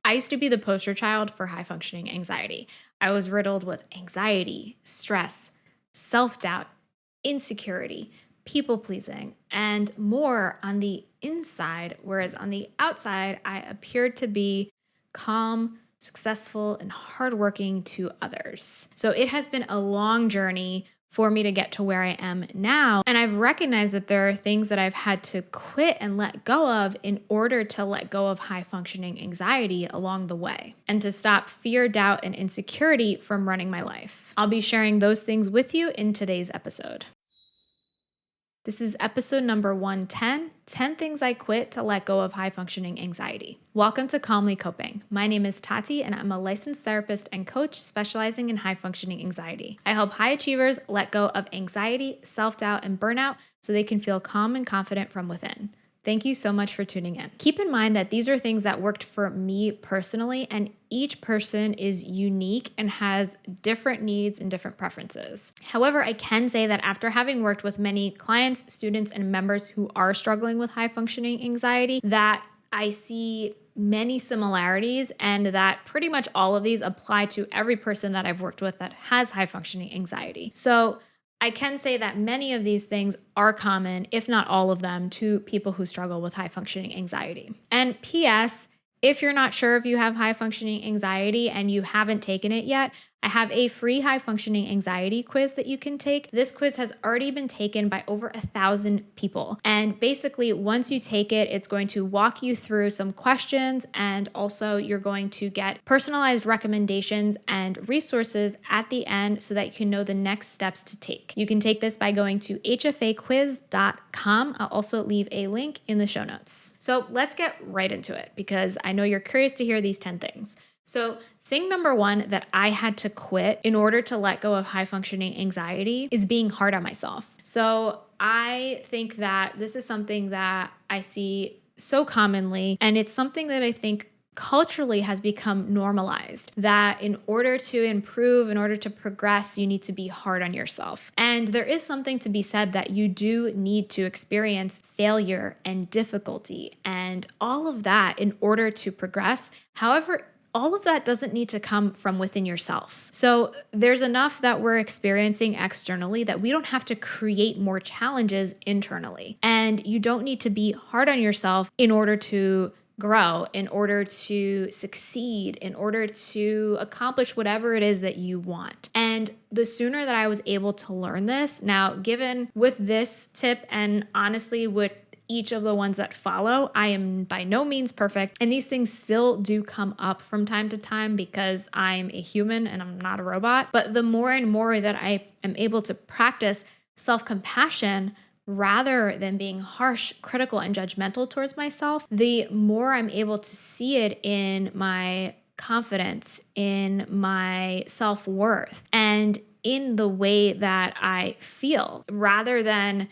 I used to be the poster child for high functioning anxiety. I was riddled with anxiety, stress, self doubt, insecurity, people pleasing, and more on the inside, whereas on the outside, I appeared to be calm, successful, and hardworking to others. So it has been a long journey for me to get to where I am now. And I've recognized that there are things that I've had to quit and let go of in order to let go of high functioning anxiety along the way and to stop fear, doubt, and insecurity from running my life. I'll be sharing those things with you in today's episode. This is episode number 110, 10 Things I Quit to Let Go of High Functioning Anxiety. Welcome to Calmly Coping. My name is Tati and I'm a licensed therapist and coach specializing in high functioning anxiety. I help high achievers let go of anxiety, self-doubt, and burnout so they can feel calm and confident from within. Thank you so much for tuning in. Keep in mind that these are things that worked for me personally, and each person is unique and has different needs and different preferences. However, I can say that after having worked with many clients, students, and members who are struggling with high functioning anxiety, that I see many similarities and that pretty much all of these apply to every person that I've worked with that has high functioning anxiety. So I can say that many of these things are common, if not all of them, to people who struggle with high functioning anxiety. And P.S., if you're not sure if you have high functioning anxiety and you haven't taken it yet, I have a free high functioning anxiety quiz that you can take. This quiz has already been taken by over 1,000 people. And basically, once you take it, it's going to walk you through some questions, and also you're going to get personalized recommendations and resources at the end so that you can know the next steps to take. You can take this by going to hfaquiz.com. I'll also leave a link in the show notes. So let's get right into it because I know you're curious to hear these 10 things. So thing number one that I had to quit in order to let go of high functioning anxiety is being hard on myself. So I think that this is something that I see so commonly, and it's something that I think culturally has become normalized, that in order to improve, in order to progress, you need to be hard on yourself. And there is something to be said that you do need to experience failure and difficulty and all of that in order to progress. However, all of that doesn't need to come from within yourself. So there's enough that we're experiencing externally that we don't have to create more challenges internally. And you don't need to be hard on yourself in order to grow, in order to succeed, in order to accomplish whatever it is that you want. And the sooner that I was able to learn this, now given with this tip and honestly with each of the ones that follow, I am by no means perfect. And these things still do come up from time to time because I'm a human and I'm not a robot. But the more and more that I am able to practice self-compassion rather than being harsh, critical, and judgmental towards myself, the more I'm able to see it in my confidence, in my self-worth, and in the way that I feel rather than,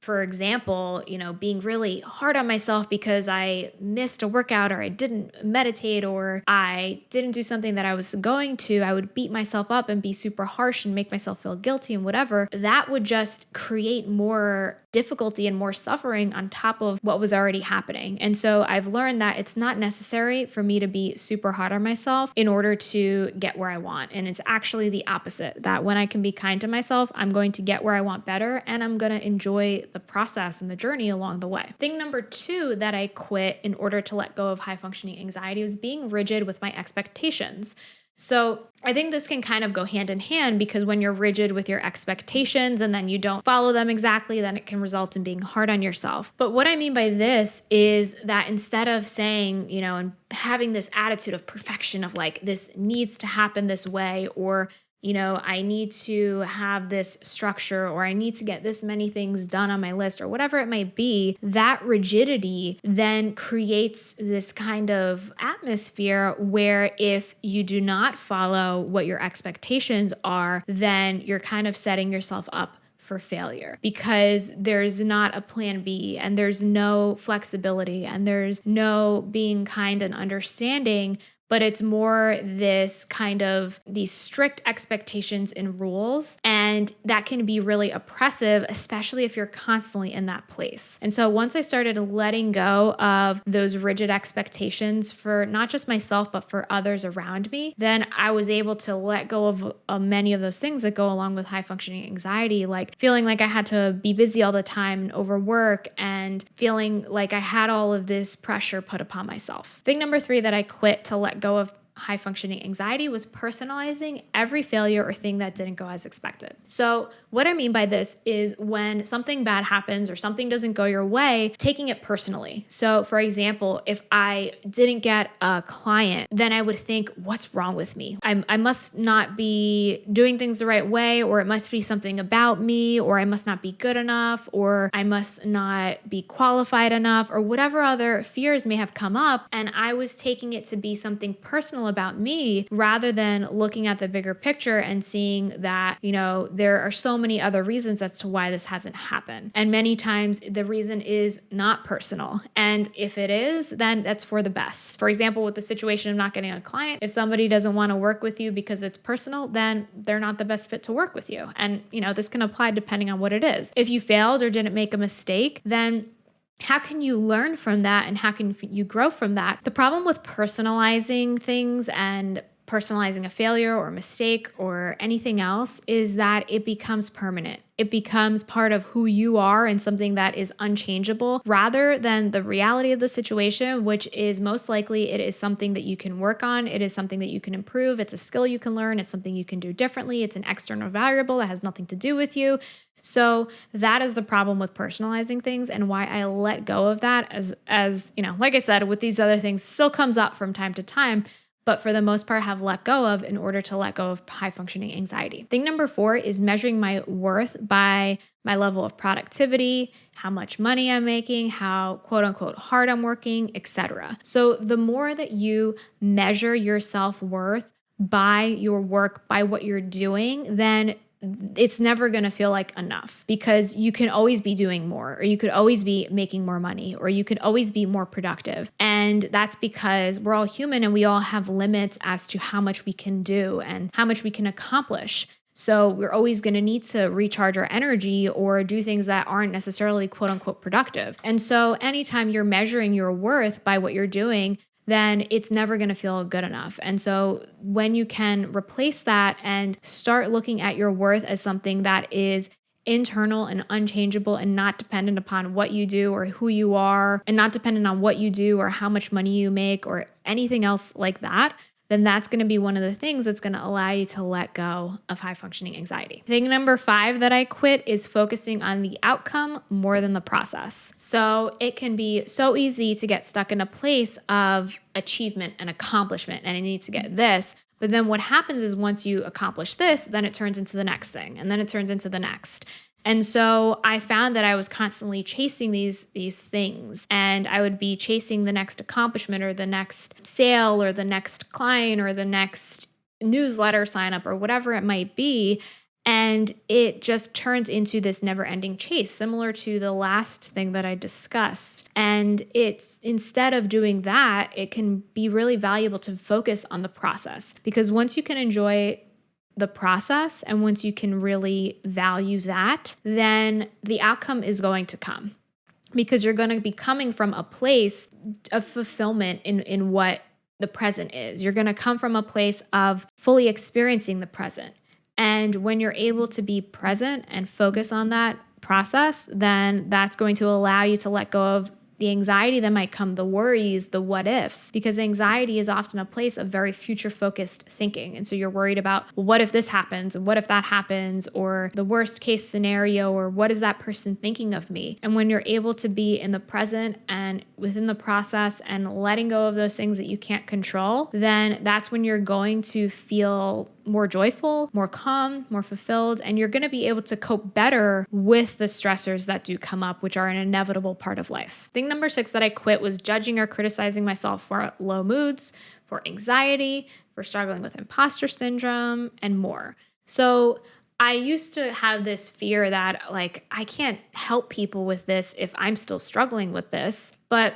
for example, being really hard on myself because I missed a workout or I didn't meditate or I didn't do something that I was going to. I would beat myself up and be super harsh and make myself feel guilty and whatever. That would just create more difficulty and more suffering on top of what was already happening. And so I've learned that it's not necessary for me to be super hard on myself in order to get where I want. And it's actually the opposite, that when I can be kind to myself, I'm going to get where I want better and I'm going to enjoy the process and the journey along the way. Thing number two that I quit in order to let go of high functioning anxiety was being rigid with my expectations. So I think this can kind of go hand in hand because when you're rigid with your expectations and then you don't follow them exactly, then it can result in being hard on yourself. But what I mean by this is that instead of saying, and having this attitude of perfection of like, this needs to happen this way, or I need to have this structure or I need to get this many things done on my list or whatever it may be, that rigidity then creates this kind of atmosphere where if you do not follow what your expectations are, then you're kind of setting yourself up for failure because there's not a plan B and there's no flexibility and there's no being kind and understanding but it's more this kind of these strict expectations and rules. And that can be really oppressive, especially if you're constantly in that place. And so once I started letting go of those rigid expectations for not just myself, but for others around me, then I was able to let go of many of those things that go along with high functioning anxiety, like feeling like I had to be busy all the time and overwork and feeling like I had all of this pressure put upon myself. Thing number 3 that I quit to let go of high functioning anxiety was personalizing every failure or thing that didn't go as expected. So what I mean by this is when something bad happens or something doesn't go your way, taking it personally. So for example, if I didn't get a client, then I would think, what's wrong with me? I must not be doing things the right way, or it must be something about me, or I must not be good enough, or I must not be qualified enough, or whatever other fears may have come up. And I was taking it to be something personal about me rather than looking at the bigger picture and seeing that, there are so many other reasons as to why this hasn't happened. And many times the reason is not personal. And if it is, then that's for the best. For example, with the situation of not getting a client, if somebody doesn't want to work with you because it's personal, then they're not the best fit to work with you. And, this can apply depending on what it is. If you failed or didn't make a mistake, then how can you learn from that and how can you grow from that? The problem with personalizing things and personalizing a failure or a mistake or anything else is that it becomes permanent. It becomes part of who you are and something that is unchangeable rather than the reality of the situation, which is most likely it is something that you can work on. It is something that you can improve. It's a skill you can learn. It's something you can do differently. It's an external variable that has nothing to do with you. So that is the problem with personalizing things and why I let go of that as like I said, with these other things still comes up from time to time, but for the most part have let go of in order to let go of high functioning anxiety. Thing number 4 is measuring my worth by my level of productivity, how much money I'm making, how quote unquote hard I'm working, etc. So the more that you measure your self-worth by your work, by what you're doing, then it's never going to feel like enough because you can always be doing more, or you could always be making more money, or you could always be more productive. And that's because we're all human and we all have limits as to how much we can do and how much we can accomplish. So we're always going to need to recharge our energy or do things that aren't necessarily quote unquote productive. And so anytime you're measuring your worth by what you're doing, then it's never going to feel good enough. And so when you can replace that and start looking at your worth as something that is internal and unchangeable and not dependent upon what you do or who you are, and not dependent on what you do or how much money you make or anything else like that, then that's going to be one of the things that's going to allow you to let go of high functioning anxiety. Thing number 5 that I quit is focusing on the outcome more than the process. So it can be so easy to get stuck in a place of achievement and accomplishment, and I need to get this. But then what happens is once you accomplish this, then it turns into the next thing, and then it turns into the next. And so I found that I was constantly chasing these things, and I would be chasing the next accomplishment or the next sale or the next client or the next newsletter sign up or whatever it might be. And it just turns into this never-ending chase, similar to the last thing that I discussed. And it's instead of doing that, it can be really valuable to focus on the process, because once you can enjoy the process and once you can really value that, then the outcome is going to come, because you're going to be coming from a place of fulfillment in what the present is. You're going to come from a place of fully experiencing the present. And when you're able to be present and focus on that process, then that's going to allow you to let go of the anxiety that might come, the worries, the what ifs, because anxiety is often a place of very future focused thinking. And so you're worried about, well, what if this happens? And what if that happens? Or the worst case scenario, or what is that person thinking of me? And when you're able to be in the present and within the process and letting go of those things that you can't control, then that's when you're going to feel more joyful, more calm, more fulfilled, and you're going to be able to cope better with the stressors that do come up, which are an inevitable part of life. Thing number 6 that I quit was judging or criticizing myself for low moods, for anxiety, for struggling with imposter syndrome, and more. So I used to have this fear that I can't help people with this if I'm still struggling with this, but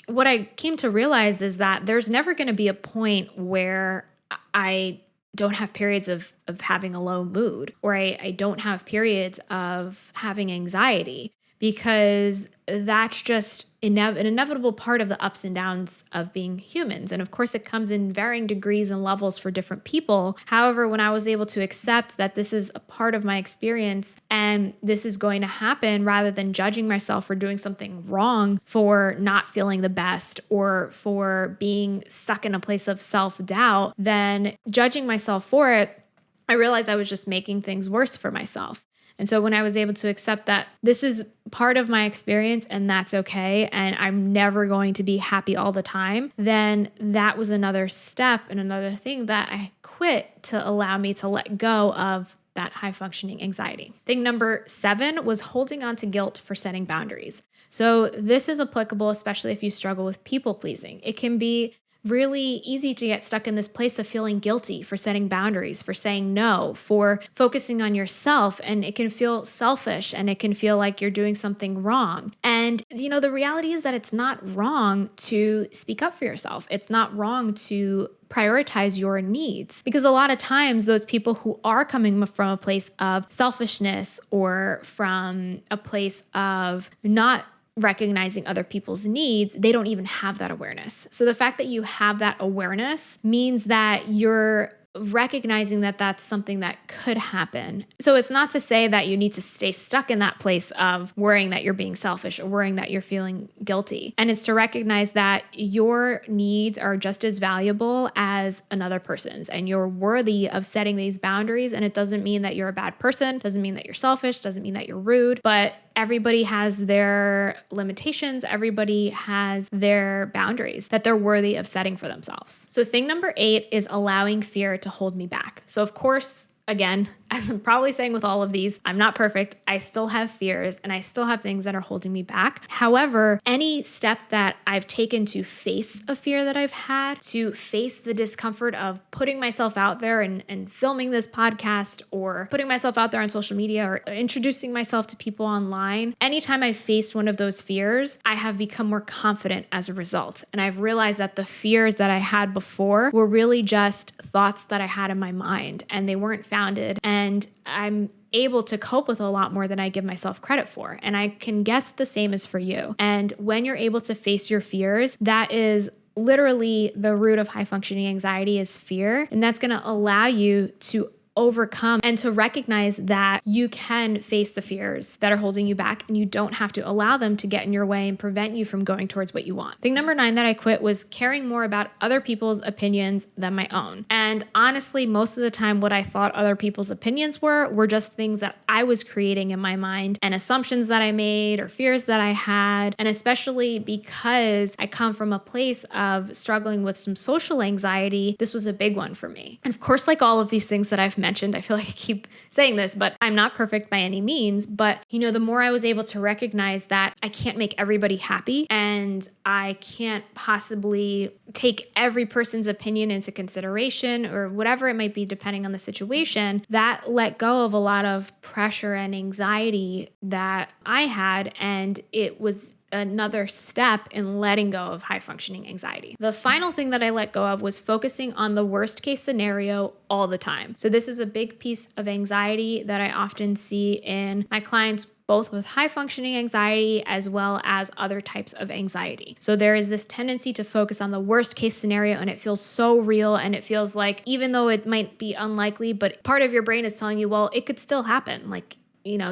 what I came to realize is that there's never going to be a point where I don't have periods of having a low mood, or I don't have periods of having anxiety, because that's just an inevitable part of the ups and downs of being humans. And of course, it comes in varying degrees and levels for different people. However, when I was able to accept that this is a part of my experience and this is going to happen, rather than judging myself for doing something wrong, for not feeling the best, or for being stuck in a place of self-doubt, then judging myself for it, I realized I was just making things worse for myself. And so when I was able to accept that this is part of my experience and that's okay, and I'm never going to be happy all the time, then that was another step and another thing that I quit to allow me to let go of that high functioning anxiety. Thing number 7 was holding on to guilt for setting boundaries. So this is applicable, especially if you struggle with people pleasing. It can be really easy to get stuck in this place of feeling guilty for setting boundaries, for saying no, for focusing on yourself. And it can feel selfish and it can feel like you're doing something wrong. And, the reality is that it's not wrong to speak up for yourself. It's not wrong to prioritize your needs, because a lot of times those people who are coming from a place of selfishness or from a place of not recognizing other people's needs, they don't even have that awareness. So the fact that you have that awareness means that you're recognizing that that's something that could happen. So it's not to say that you need to stay stuck in that place of worrying that you're being selfish or worrying that you're feeling guilty. And it's to recognize that your needs are just as valuable as another person's, and you're worthy of setting these boundaries. And it doesn't mean that you're a bad person, doesn't mean that you're selfish, doesn't mean that you're rude, but everybody has their limitations. Everybody has their boundaries that they're worthy of setting for themselves. So thing number 8 is allowing fear to hold me back. So of course, again, as I'm probably saying with all of these, I'm not perfect. I still have fears and I still have things that are holding me back. However, any step that I've taken to face a fear that I've had, to face the discomfort of putting myself out there and filming this podcast, or putting myself out there on social media, or introducing myself to people online, anytime I've faced one of those fears, I have become more confident as a result. And I've realized that the fears that I had before were really just thoughts that I had in my mind, and they weren't founded. And I'm able to cope with a lot more than I give myself credit for. And I can guess the same is for you. And when you're able to face your fears, that is literally the root of high functioning anxiety, is fear. And that's going to allow you to overcome and to recognize that you can face the fears that are holding you back, and you don't have to allow them to get in your way and prevent you from going towards what you want. Thing number 9 that I quit was caring more about other people's opinions than my own. And honestly, most of the time, what I thought other people's opinions were just things that I was creating in my mind, and assumptions that I made, or fears that I had. And especially because I come from a place of struggling with some social anxiety, this was a big one for me. And of course, like all of these things that I've mentioned, I feel like I keep saying this, but I'm not perfect by any means. But, the more I was able to recognize that I can't make everybody happy, and I can't possibly take every person's opinion into consideration, or whatever it might be, depending on the situation, that let go of a lot of pressure and anxiety that I had. And it was another step in letting go of high functioning anxiety. The final thing that I let go of was focusing on the worst case scenario all the time. So this is a big piece of anxiety that I often see in my clients, both with high functioning anxiety as well as other types of anxiety. So there is this tendency to focus on the worst case scenario, and it feels so real, and it feels like, even though it might be unlikely, but part of your brain is telling you, well, it could still happen. Like,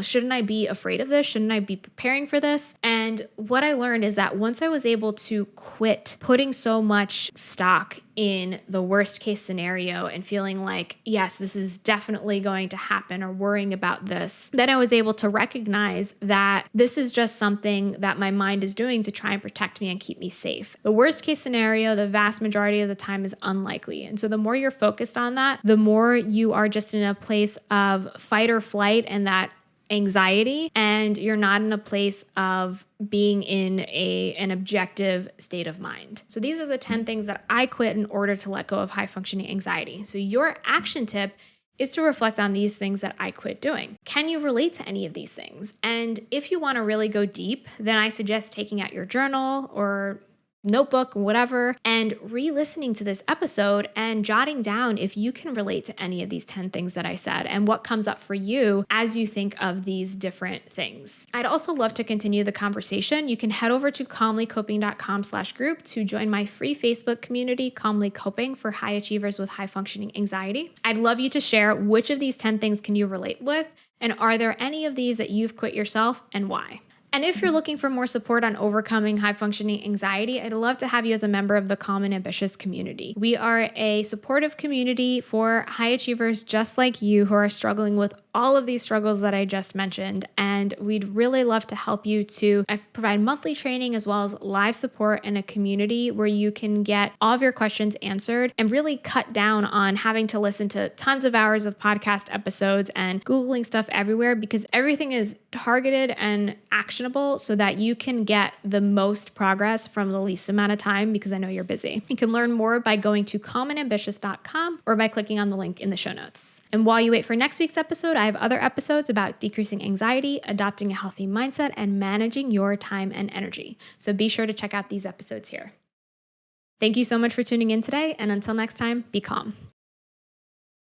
shouldn't I be afraid of this? Shouldn't I be preparing for this? And what I learned is that once I was able to quit putting so much stock in the worst case scenario and feeling like, yes, this is definitely going to happen, or worrying about this, then I was able to recognize that this is just something that my mind is doing to try and protect me and keep me safe. The worst case scenario, the vast majority of the time, is unlikely. And so the more you're focused on that, the more you are just in a place of fight or flight and that anxiety, and you're not in a place of being in an objective state of mind. So these are the 10 things that I quit in order to let go of high functioning anxiety. So your action tip is to reflect on these things that I quit doing. Can you relate to any of these things? And if you want to really go deep, then I suggest taking out your journal, or notebook, whatever, and re-listening to this episode and jotting down if you can relate to any of these 10 things that I said and what comes up for you as you think of these different things. I'd also love to continue the conversation. You can head over to calmlycoping.com/group to join my free Facebook community, Calmly Coping for High Achievers with High Functioning Anxiety. I'd love you to share which of these 10 things can you relate with, and are there any of these that you've quit yourself and why? And if you're looking for more support on overcoming high functioning anxiety, I'd love to have you as a member of the Calm and Ambitious community. We are a supportive community for high achievers just like you who are struggling with all of these struggles that I just mentioned. And we'd really love to help you to provide monthly training as well as live support in a community where you can get all of your questions answered and really cut down on having to listen to tons of hours of podcast episodes and Googling stuff everywhere, because everything is targeted and actionable so that you can get the most progress from the least amount of time, because I know you're busy. You can learn more by going to calmandambitious.com or by clicking on the link in the show notes. And while you wait for next week's episode, I have other episodes about decreasing anxiety, adopting a healthy mindset, and managing your time and energy. So be sure to check out these episodes here. Thank you so much for tuning in today, and until next time, be calm.